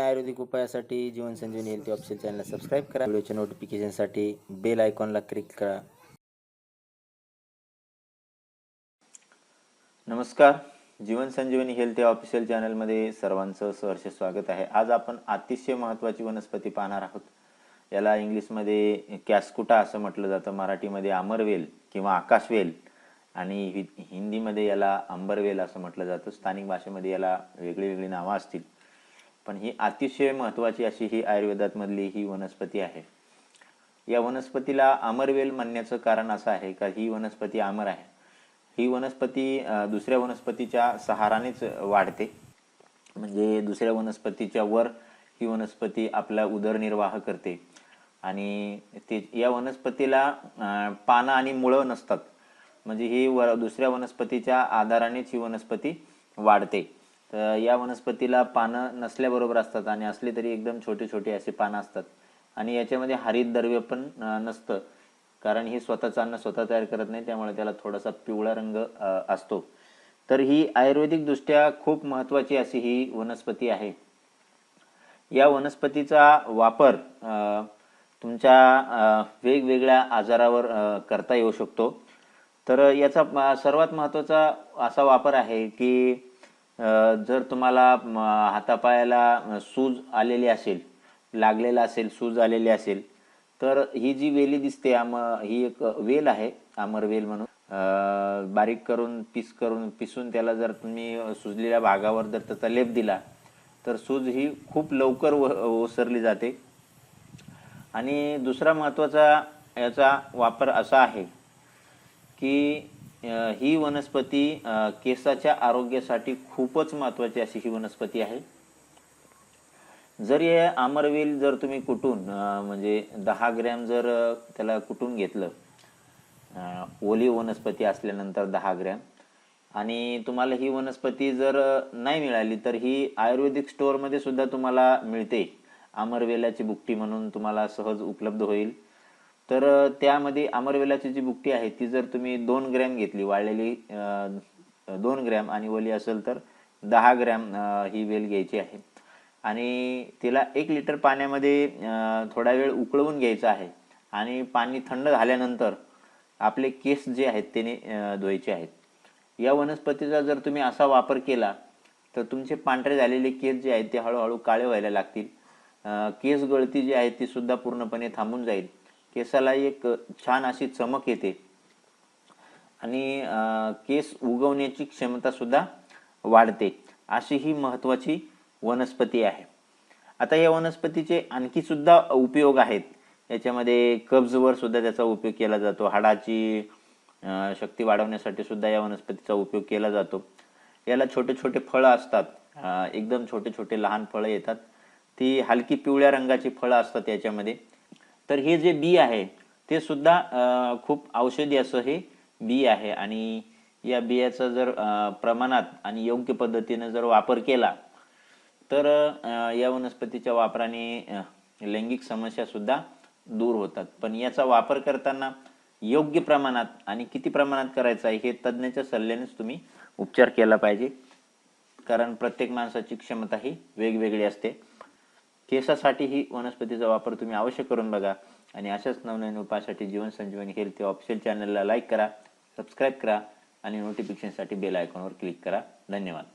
आयुर्वेदिक उपायासाठी जीवन संजीवनी health official channel subscribe करा. व्हिडिओच्या नोटिफिकेशनसाठी bell आयकॉनला क्लिक करा. नमस्कार, जीवन संजीवनी हेल्थ ऑफिशियल चॅनलमध्ये सर्वांचं सहर्ष स्वागत आहे. आज आपण अतिशय महत्त्वाची वनस्पती पाहणार आहोत. याला इंग्लिशमध्ये कॅस्कुटा असं म्हटलं जातं, मराठीमध्ये अमरवेल किंवा आकाशवेल आणि हिंदीमध्ये याला अंबरवेल असं म्हटलं जातं. स्थानिक भाषेमध्ये याला वेगळी वेगळी नावं असतील, पण ही अतिशय महत्त्वाची अशी ही आयुर्वेदातमधली ही वनस्पती आहे. या वनस्पतीला अमरवेल म्हणण्याचं कारण असं आहे का ही वनस्पती अमर आहे. ही वनस्पती दुसऱ्या वनस्पतीच्या सहारानेच वाढते, म्हणजे दुसऱ्या वनस्पतीच्या वर ही वनस्पती आपला उदरनिर्वाह करते. आणि ते या वनस्पतीला पानं आणि मुळं नसतात, म्हणजे ही दुसऱ्या वनस्पतीच्या आधारानेच ही वनस्पती वाढते. तर या वनस्पतीला पानं नसल्याबरोबर असतात आणि असली तरी एकदम छोटे छोटे असे पानं असतात. आणि याच्यामध्ये हरितद्रव्य पण नसतं, कारण ही स्वतःचं अन्न स्वतः तयार करत नाही, त्यामुळे त्याला थोडासा पिवळा रंग असतो. तर ही आयुर्वेदिक दृष्ट्या खूप महत्त्वाची अशी ही वनस्पती आहे. या वनस्पतीचा वापर तुमच्या वेगवेगळ्या आजारावर करता येऊ शकतो. तर याचा सर्वात महत्त्वाचा असा वापर आहे की जर तुम्हाला हातापायाला सूज आलेली असेल, लागलेला असेल, सूज आलेली असेल, तर ही जी वेली दिसते ही एक वेल आहे, अमरवेल म्हणून. बारीक करून पिसून त्याला जर तुम्ही सुजलेल्या भागावर जर त्याचा लेप दिला तर सूज ही खूप लवकर ओसरली जाते. आणि दुसरा महत्त्वाचा याचा वापर असा आहे की ही वनस्पती केसाच्या आरोग्यासाठी खूपच महत्त्वाची अशी ही वनस्पती आहे. जर हे अमरवेल जर तुम्ही कुटून म्हणजे 10 ग्रॅम जर त्याला कुटून घेतलं, ओली वनस्पती असल्यानंतर 10 ग्रॅम, आणि तुम्हाला ही वनस्पती जर नाही मिळाली तर ही आयुर्वेदिक स्टोअरमध्ये सुद्धा तुम्हाला मिळते. अमरवेलाची बुकटी म्हणून तुम्हाला सहज उपलब्ध होईल. तर त्यामध्ये अमरवेलाची जी बुकटी आहे ती जर तुम्ही 2 ग्रॅम घेतली, वाळलेली 2 ग्रॅम, आणि ओली असेल तर 10 ग्रॅम ही वेल घ्यायची आहे. आणि तिला 1 लिटर पाण्यामध्ये थोडा वेळ उकळवून घ्यायचं आहे. आणि पाणी थंड झाल्यानंतर आपले केस जे आहेत त्याने धुवायचे आहेत. या वनस्पतीचा जर तुम्ही असा वापर केला तर तुमचे पांढरे झालेले केस जे आहेत ते हळूहळू काळे व्हायला लागतील. केस गळती जी आहे ती सुद्धा पूर्णपणे थांबून जाईल. केसाला एक छान अशी चमक येते आणि केस उगवण्याची क्षमता सुद्धा वाढते. अशी ही महत्त्वाची वनस्पती आहे. आता या वनस्पतीचे आणखी सुद्धा उपयोग आहेत. याच्यामध्ये कब्जवर सुद्धा त्याचा उपयोग केला जातो. हाडाची शक्ती वाढवण्यासाठी सुद्धा या वनस्पतीचा उपयोग केला जातो. याला छोटे छोटे फळं असतात, एकदम छोटे छोटे लहान फळं येतात. ती हलकी पिवळ्या रंगाची फळं असतात याच्यामध्ये. तर हे जे बी आहे ते सुद्धा खूप औषधी असं हे बी आहे. आणि या बियाचा जर प्रमाणात आणि योग्य पद्धतीने जर वापर केला तर या वनस्पतीच्या वापराने लैंगिक समस्या सुद्धा दूर होतात. पण याचा वापर करताना योग्य प्रमाणात आणि किती प्रमाणात करायचा आहे हे तज्ज्ञाच्या सल्ल्यानेच तुम्ही उपचार केला पाहिजे, कारण प्रत्येक माणसाची क्षमता ही वेगवेगळी असते. केसासाठी ही वनस्पतीचा वापर तुम्ही अवश्य करून बघा. आणि अशाच नवनवीन उपायासाठी जीवन संजीवनी हेल्थ ऑफिशियल चॅनलला लाईक करा, सबस्क्राईब करा आणि नोटिफिकेशनसाठी बेल आयकॉनवर क्लिक करा. धन्यवाद.